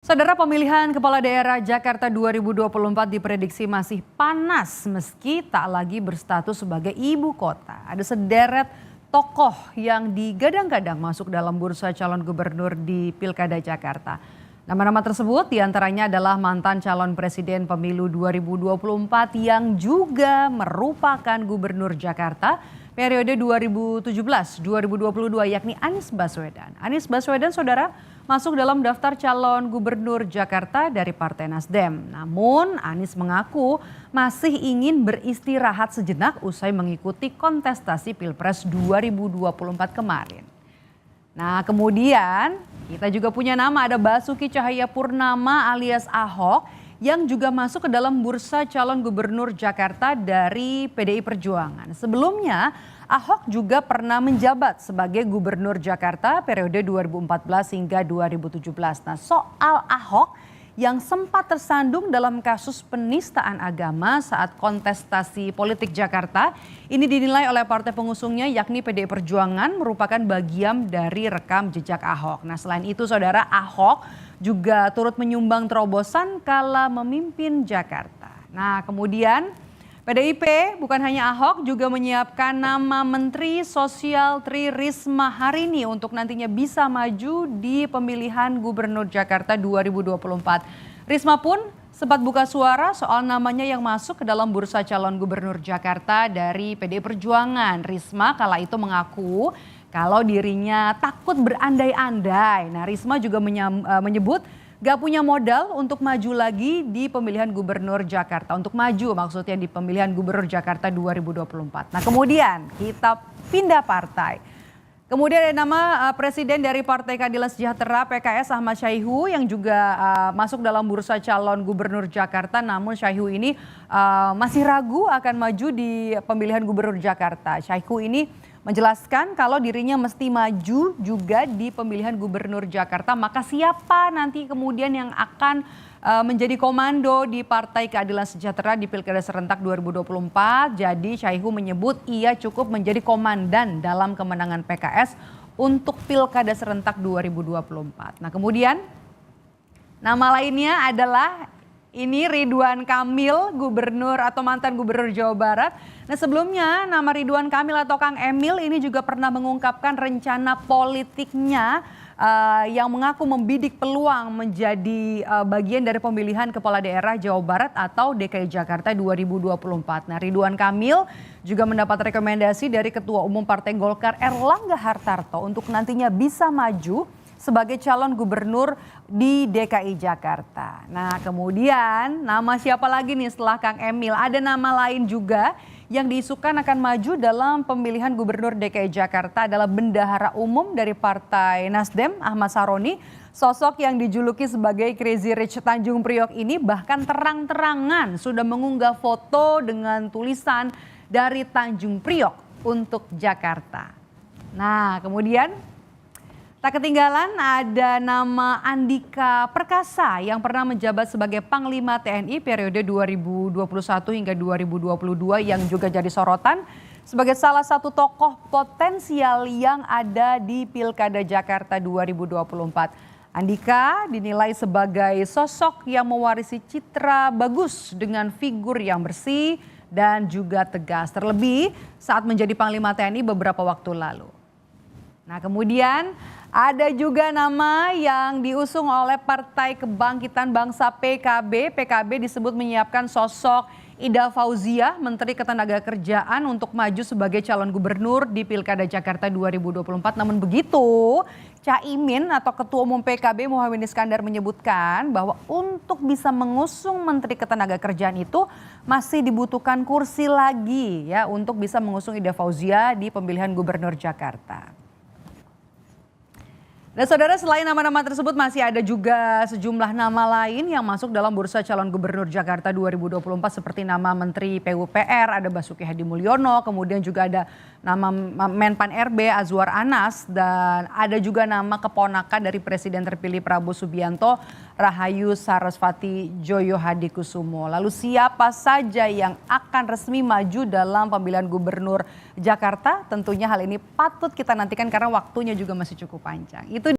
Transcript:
Saudara, pemilihan Kepala Daerah Jakarta 2024 diprediksi masih panas meski tak lagi berstatus sebagai ibu kota. Ada sederet tokoh yang digadang-gadang masuk dalam bursa calon gubernur di Pilkada Jakarta. Nama-nama tersebut diantaranya adalah mantan calon presiden pemilu 2024 yang juga merupakan gubernur Jakarta periode 2017-2022 yakni Anies Baswedan. Anies Baswedan, saudara, masuk dalam daftar calon gubernur Jakarta dari Partai Nasdem. Namun Anies mengaku masih ingin beristirahat sejenak usai mengikuti kontestasi Pilpres 2024 kemarin. Nah, kemudian kita juga punya nama, ada Basuki Cahayapurnama alias Ahok yang juga masuk ke dalam bursa calon gubernur Jakarta dari PDI Perjuangan. Sebelumnya, Ahok juga pernah menjabat sebagai gubernur Jakarta periode 2014 hingga 2017. Nah, soal Ahok yang sempat tersandung dalam kasus penistaan agama saat kontestasi politik Jakarta, ini dinilai oleh partai pengusungnya yakni PDI Perjuangan merupakan bagian dari rekam jejak Ahok. Nah, selain itu, saudara, Ahok juga turut menyumbang terobosan kala memimpin Jakarta. Nah, kemudian PDIP bukan hanya Ahok juga menyiapkan nama Menteri Sosial Tri Risma hari ini untuk nantinya bisa maju di pemilihan Gubernur Jakarta 2024. Risma pun sempat buka suara soal namanya yang masuk ke dalam bursa calon gubernur Jakarta dari PDI Perjuangan. Risma kala itu mengaku kalau dirinya takut berandai-andai. Nah, Risma juga menyebut gak punya modal untuk maju lagi di pemilihan gubernur Jakarta. Untuk maju maksudnya di pemilihan gubernur Jakarta 2024. Nah, kemudian kita pindah partai. Kemudian ada nama presiden dari Partai Keadilan Sejahtera PKS Ahmad Syaihu yang juga masuk dalam bursa calon gubernur Jakarta. Namun Syaihu ini masih ragu akan maju di pemilihan gubernur Jakarta. Syaihu ini menjelaskan kalau dirinya mesti maju juga di pemilihan gubernur Jakarta, maka siapa nanti kemudian yang akan menjadi komando di Partai Keadilan Sejahtera di Pilkada Serentak 2024. Jadi Syaihu menyebut ia cukup menjadi komandan dalam kemenangan PKS untuk Pilkada Serentak 2024. Nah, kemudian nama lainnya adalah ini Ridwan Kamil, gubernur atau mantan gubernur Jawa Barat. Nah, sebelumnya nama Ridwan Kamil atau Kang Emil ini juga pernah mengungkapkan rencana politiknya yang mengaku membidik peluang menjadi bagian dari pemilihan kepala daerah Jawa Barat atau DKI Jakarta 2024. Nah, Ridwan Kamil juga mendapat rekomendasi dari Ketua Umum Partai Golkar Erlangga Hartarto untuk nantinya bisa maju sebagai calon gubernur di DKI Jakarta. Nah, kemudian nama siapa lagi nih setelah Kang Emil? Ada nama lain juga yang diisukan akan maju dalam pemilihan gubernur DKI Jakarta adalah Bendahara Umum dari Partai Nasdem Ahmad Saroni. Sosok yang dijuluki sebagai Crazy Rich Tanjung Priok ini bahkan terang-terangan sudah mengunggah foto dengan tulisan dari Tanjung Priok untuk Jakarta. Nah, kemudian tak ketinggalan ada nama Andika Perkasa yang pernah menjabat sebagai Panglima TNI periode 2021 hingga 2022 yang juga jadi sorotan sebagai salah satu tokoh potensial yang ada di Pilkada Jakarta 2024. Andika dinilai sebagai sosok yang mewarisi citra bagus dengan figur yang bersih dan juga tegas, terlebih saat menjadi Panglima TNI beberapa waktu lalu. Nah, kemudian ada juga nama yang diusung oleh Partai Kebangkitan Bangsa PKB. PKB disebut menyiapkan sosok Ida Fauziah, Menteri Ketenagakerjaan untuk maju sebagai calon gubernur di Pilkada Jakarta 2024. Namun begitu, Caimin atau Ketua Umum PKB Muhaimin Iskandar menyebutkan bahwa untuk bisa mengusung Menteri Ketenagakerjaan itu masih dibutuhkan kursi lagi ya untuk bisa mengusung Ida Fauziah di pemilihan gubernur Jakarta. Dan saudara, selain nama-nama tersebut masih ada juga sejumlah nama lain yang masuk dalam bursa calon gubernur Jakarta 2024 seperti nama Menteri PUPR ada Basuki Hadi Mulyono, kemudian juga ada nama Menpan RB Azwar Anas dan ada juga nama keponakan dari Presiden terpilih Prabowo Subianto Rahayu Sarasvati Joyo Hadikusumo. Lalu siapa saja yang akan resmi maju dalam pemilihan gubernur Jakarta? Tentunya hal ini patut kita nantikan karena waktunya juga masih cukup panjang. Itu